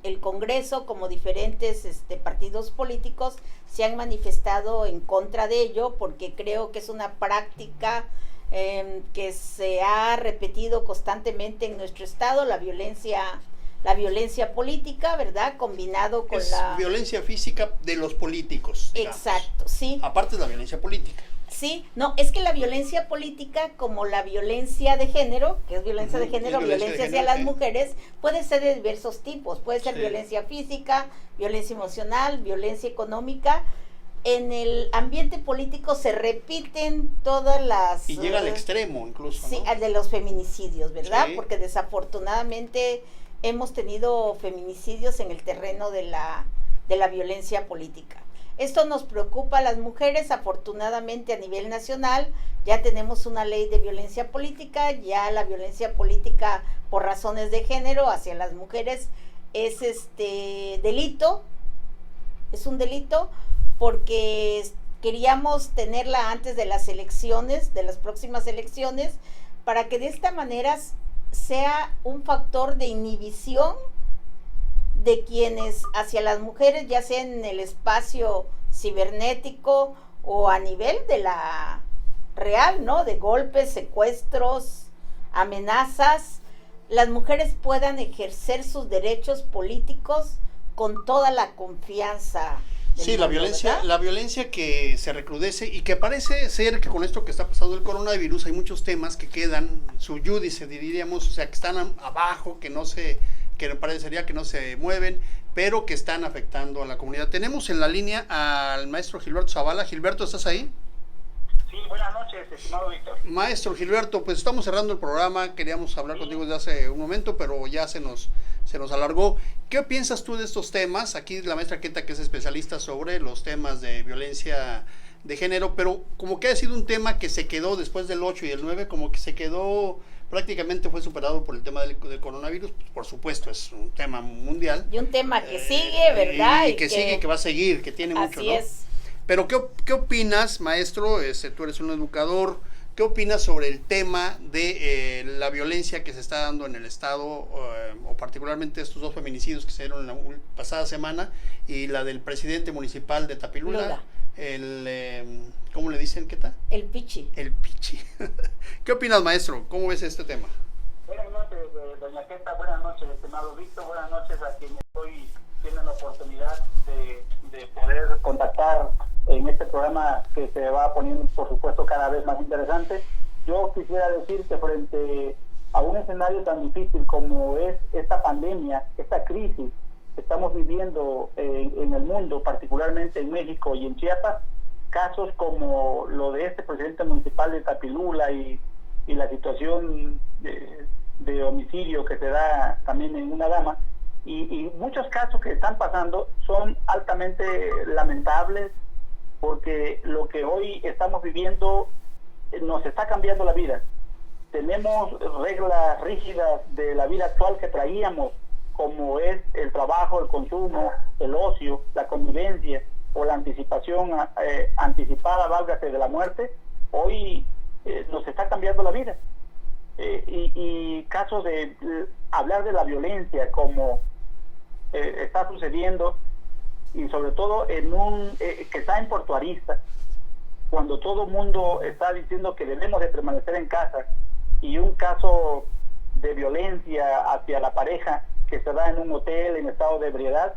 Speaker 2: el Congreso como diferentes partidos políticos se han manifestado en contra de ello, porque creo que es una práctica que se ha repetido constantemente en nuestro estado, la violencia política, ¿verdad? Combinado con
Speaker 1: violencia física de los políticos, digamos.
Speaker 2: Exacto, sí.
Speaker 1: Aparte de la violencia política.
Speaker 2: Sí, no, es que la violencia política, como la violencia de género, que es violencia de género, violencia hacia las mujeres, puede ser de diversos tipos. Puede ser violencia física, violencia emocional, violencia económica. En el ambiente político se repiten todas las...
Speaker 1: Y llega al extremo incluso,
Speaker 2: sí,
Speaker 1: ¿no?
Speaker 2: al de los feminicidios, ¿verdad?
Speaker 1: Sí.
Speaker 2: Porque desafortunadamente hemos tenido feminicidios en el terreno de la violencia política. Esto nos preocupa a las mujeres. Afortunadamente a nivel nacional ya tenemos una ley de violencia política. Ya la violencia política por razones de género hacia las mujeres es delito. Es un delito porque queríamos tenerla antes de las elecciones, de las próximas elecciones, para que de esta manera sea un factor de inhibición de quienes hacia las mujeres, ya sea en el espacio cibernético o a nivel de la real, ¿no? De golpes, secuestros, amenazas, las mujeres puedan ejercer sus derechos políticos con toda la confianza.
Speaker 1: Sí, la violencia que se recrudece y que parece ser que con esto que está pasando el coronavirus hay muchos temas que quedan sub judice, diríamos, o sea, que están abajo, que parecería que no se mueven, pero que están afectando a la comunidad. Tenemos en la línea al maestro Gilberto Zavala. Gilberto, ¿estás ahí?
Speaker 3: Sí, buenas noches, estimado Víctor.
Speaker 1: Maestro Gilberto, pues estamos cerrando el programa, queríamos hablar contigo desde hace un momento, pero ya se nos alargó. ¿Qué piensas tú de estos temas? Aquí la maestra Queta, que es especialista sobre los temas de violencia de género, pero como que ha sido un tema que se quedó después del 8 y el 9, como que se quedó, prácticamente fue superado por el tema del coronavirus. Pues, por supuesto, es un tema mundial.
Speaker 2: Y un tema que sigue, ¿verdad?
Speaker 1: Y que sigue, que va a seguir, que tiene mucho, ¿no? Así es. Pero ¿qué opinas, maestro? Tú eres un educador. ¿Qué opinas sobre el tema de la violencia que se está dando en el estado, o particularmente estos dos feminicidios que se dieron la pasada semana, y la del presidente municipal de Tapilula, ¿cómo le dicen, Queta?
Speaker 2: El Pichi.
Speaker 1: El Pichi. ¿Qué opinas, maestro? ¿Cómo ves este tema?
Speaker 3: Buenas noches, doña Queta, buenas noches, estimado Víctor, buenas noches a quienes hoy tienen la oportunidad de poder contactar en este programa que se va poniendo, por supuesto, cada vez más interesante. Yo quisiera decir que frente a un escenario tan difícil como es esta pandemia, esta crisis que estamos viviendo en el mundo, particularmente en México y en Chiapas, casos como lo de este presidente municipal de Tapilula y la situación de homicidio que se da también en una dama, y muchos casos que están pasando son altamente lamentables, porque lo que hoy estamos viviendo nos está cambiando la vida. Tenemos reglas rígidas de la vida actual que traíamos, como es el trabajo, el consumo, el ocio, la convivencia o la anticipación anticipada, válgase, de la muerte. Hoy nos está cambiando la vida. Y casos de hablar de la violencia como está sucediendo, y sobre todo en que está en Puerto Arista, cuando todo el mundo está diciendo que debemos de permanecer en casa, y un caso de violencia hacia la pareja que se da en un hotel en estado de ebriedad,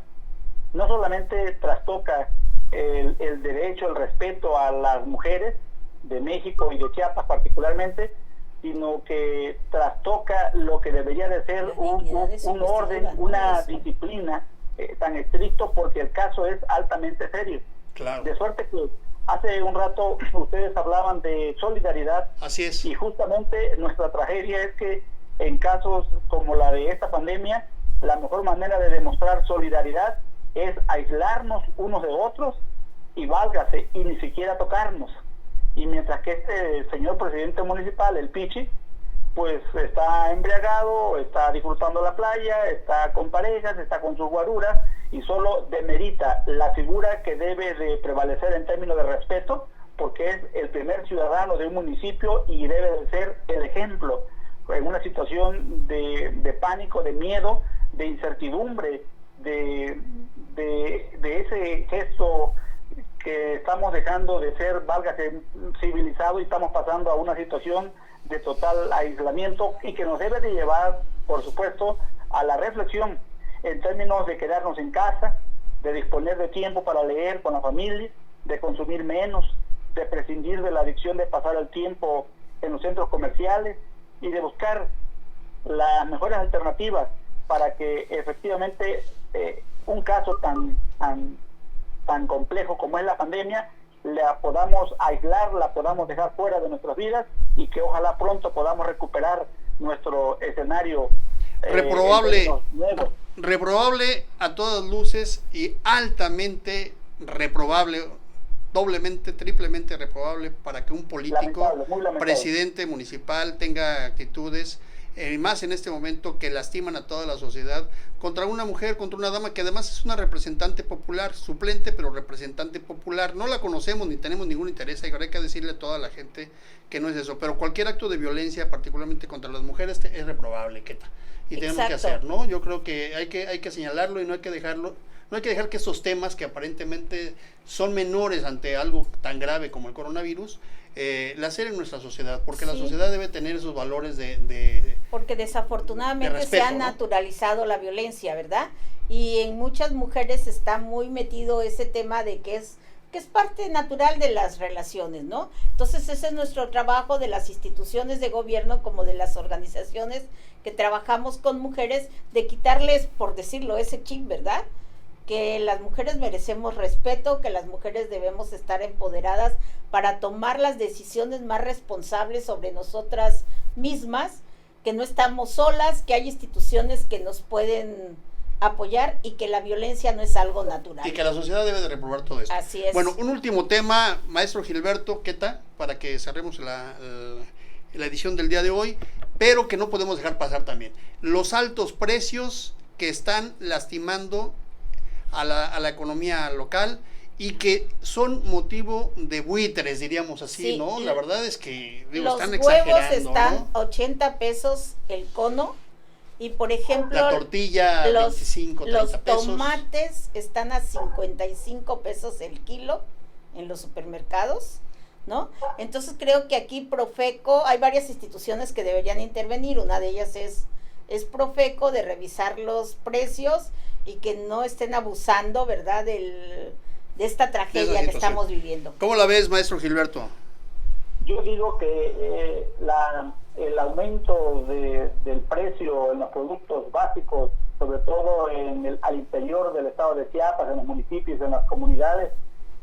Speaker 3: no solamente trastoca el derecho, el respeto a las mujeres de México y de Chiapas particularmente, sino que trastoca lo que debería de ser un orden, una disciplina tan estricto, porque el caso es altamente serio.
Speaker 1: Claro.
Speaker 3: De suerte que hace un rato ustedes hablaban de solidaridad.
Speaker 1: Así es.
Speaker 3: Y justamente nuestra tragedia es que en casos como la de esta pandemia, la mejor manera de demostrar solidaridad es aislarnos unos de otros y válgase, y ni siquiera tocarnos. Y mientras que este señor presidente municipal, el Pichi, pues está embriagado, está disfrutando la playa, está con parejas, está con sus guaruras, y solo demerita la figura que debe de prevalecer en términos de respeto, porque es el primer ciudadano de un municipio y debe de ser el ejemplo.
Speaker 5: en una situación de pánico, de miedo, de incertidumbre, de ese gesto que estamos dejando de ser, válgase, civilizado, y estamos pasando a una situación de total aislamiento, y que nos debe de llevar, por supuesto, a la reflexión en términos de quedarnos en casa, de disponer de tiempo para leer con la familia, de consumir menos, de prescindir de la adicción de pasar el tiempo en los centros comerciales y de buscar las mejores alternativas para que efectivamente un caso tan complejo como es la pandemia la podamos aislar, la podamos dejar fuera de nuestras vidas, y que ojalá pronto podamos recuperar nuestro escenario
Speaker 1: reprobable a todas luces, y altamente reprobable, doblemente, triplemente reprobable, para que un político, presidente municipal, tenga actitudes, más en este momento, que lastiman a toda la sociedad, contra una mujer, contra una dama que además es una representante popular, suplente, pero representante popular. No la conocemos ni tenemos ningún interés, y hay que decirle a toda la gente que no es eso, pero cualquier acto de violencia, particularmente contra las mujeres, es reprobable, Queta, y tenemos que hacer, ¿no? Yo creo que hay que señalarlo, y no hay que dejarlo. No hay que dejar que esos temas, que aparentemente son menores ante algo tan grave como el coronavirus, laceren nuestra sociedad, porque la sociedad debe tener esos valores
Speaker 2: porque desafortunadamente de respeto, se ha naturalizado la violencia, ¿verdad? Y en muchas mujeres está muy metido ese tema de que es parte natural de las relaciones, ¿no? Entonces ese es nuestro trabajo, de las instituciones de gobierno como de las organizaciones que trabajamos con mujeres, de quitarles, por decirlo, ese chip, ¿verdad? Que las mujeres merecemos respeto, que las mujeres debemos estar empoderadas para tomar las decisiones más responsables sobre nosotras mismas, que no estamos solas, que hay instituciones que nos pueden apoyar, y que la violencia no es algo natural.
Speaker 1: Y que la sociedad debe de reprobar todo esto.
Speaker 2: Así es.
Speaker 1: Bueno, un último tema, maestro Gilberto Queta, para que cerremos la edición del día de hoy, pero que no podemos dejar pasar también. Los altos precios que están lastimando a la economía local, y que son motivo de buitres, diríamos así, ¿no? La verdad es que están exagerando.
Speaker 2: Los huevos están 80 pesos el cono, y por ejemplo
Speaker 1: la tortilla 25, 30
Speaker 2: los
Speaker 1: pesos.
Speaker 2: Tomates están a 55 pesos el kilo en los supermercados, ¿no? Entonces creo que aquí Profeco, hay varias instituciones que deberían intervenir. Una de ellas es Profeco, de revisar los precios y que no estén abusando, ¿verdad?, de esta tragedia que estamos viviendo.
Speaker 1: ¿Cómo la ves, maestro Gilberto?
Speaker 5: Yo digo que el aumento del precio en los productos básicos, sobre todo al interior del estado de Chiapas, en los municipios, en las comunidades,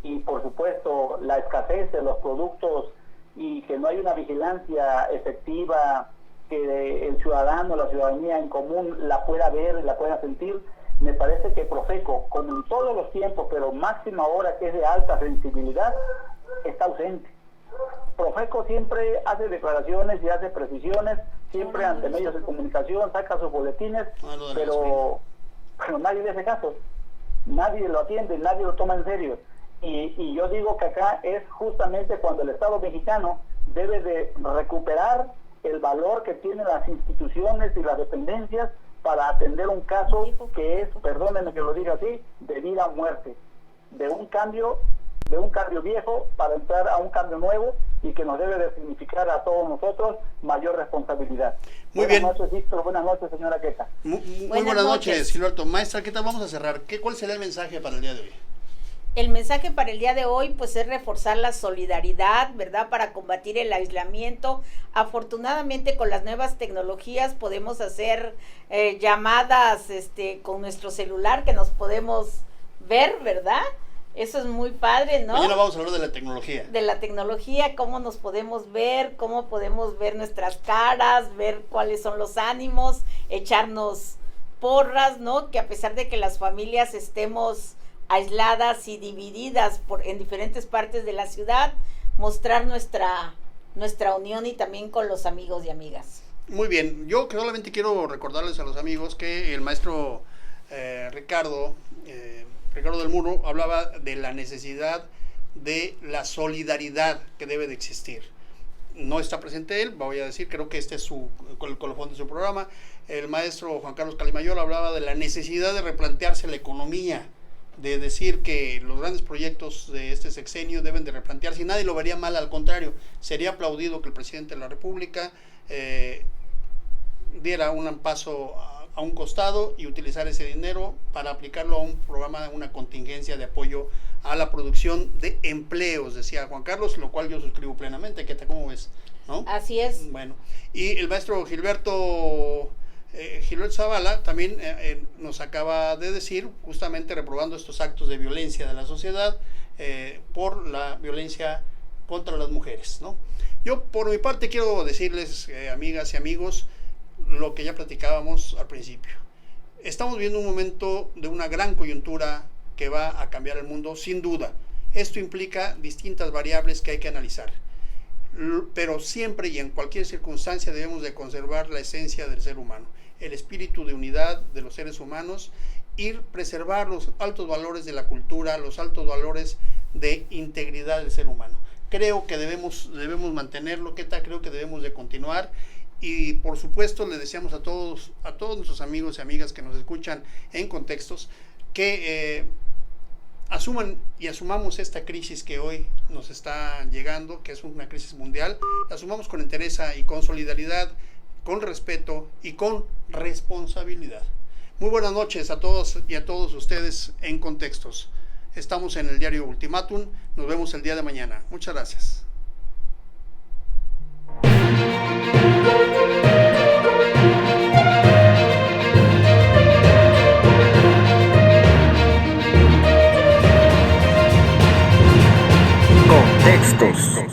Speaker 5: y por supuesto la escasez de los productos, y que no hay una vigilancia efectiva, que el ciudadano, la ciudadanía en común la pueda ver y la pueda sentir. Me parece que Profeco, como en todos los tiempos, pero máxima ahora que es de alta sensibilidad, está ausente. Profeco siempre hace declaraciones y hace precisiones, siempre ante medios de comunicación, saca sus boletines, pero nadie le hace caso, nadie lo atiende, nadie lo toma en serio. Y yo digo que acá es justamente cuando el Estado mexicano debe de recuperar el valor que tienen las instituciones y las dependencias para atender un caso que es, perdónenme que lo diga así, de vida o muerte, de un cambio viejo para entrar a un cambio nuevo, y que nos debe de significar a todos nosotros mayor responsabilidad.
Speaker 1: Muy bien.
Speaker 5: Buenas noches, Víctor. Buenas noches, señora Queta.
Speaker 1: Muy buenas noches, Gilberto. Maestra Queta, vamos a cerrar. ¿Cuál será el mensaje para el día de hoy?
Speaker 2: El mensaje para el día de hoy pues es reforzar la solidaridad, ¿verdad?, para combatir el aislamiento. Afortunadamente con las nuevas tecnologías podemos hacer llamadas con nuestro celular, que nos podemos ver, ¿verdad? Eso es muy padre, ¿no?
Speaker 1: Mañana vamos a hablar de la tecnología.
Speaker 2: De la tecnología, cómo nos podemos ver, cómo podemos ver nuestras caras, ver cuáles son los ánimos, echarnos porras, ¿no? Que a pesar de que las familias estemos aisladas y divididas en diferentes partes de la ciudad, mostrar nuestra unión, y también con los amigos y amigas.
Speaker 1: Muy bien, yo solamente quiero recordarles a los amigos que el maestro Ricardo del Muro hablaba de la necesidad de la solidaridad que debe de existir. no está presente él, voy a decir, creo que este es el colofón de su programa. El maestro Juan Carlos Calimayor hablaba de la necesidad de replantearse la economía, de decir que los grandes proyectos de este sexenio deben de replantearse, y nadie lo vería mal, al contrario, sería aplaudido que el presidente de la República diera un paso a un costado y utilizar ese dinero para aplicarlo a un programa, una contingencia de apoyo a la producción de empleos, decía Juan Carlos, lo cual yo suscribo plenamente. ¿Cómo ves? ¿No?
Speaker 2: Así es.
Speaker 1: Bueno, y el maestro Gilberto Zavala también nos acaba de decir, justamente reprobando estos actos de violencia de la sociedad por la violencia contra las mujeres, ¿no? Yo por mi parte quiero decirles, amigas y amigos, lo que ya platicábamos al principio. Estamos viendo un momento de una gran coyuntura que va a cambiar el mundo, sin duda. Esto implica distintas variables que hay que analizar, pero siempre y en cualquier circunstancia debemos de conservar la esencia del ser humano, el espíritu de unidad de los seres humanos, y preservar los altos valores de la cultura, los altos valores de integridad del ser humano. Creo que debemos mantenerlo, creo que debemos de continuar. Y por supuesto le deseamos a todos nuestros amigos y amigas que nos escuchan en Contextos que asuman y asumamos esta crisis que hoy nos está llegando, que es una crisis mundial, la asumamos con entereza y con solidaridad, con respeto y con responsabilidad. Muy buenas noches a todos y a todos ustedes en Contextos. Estamos en el diario Ultimátum, nos vemos el día de mañana. Muchas gracias.
Speaker 6: Contextos.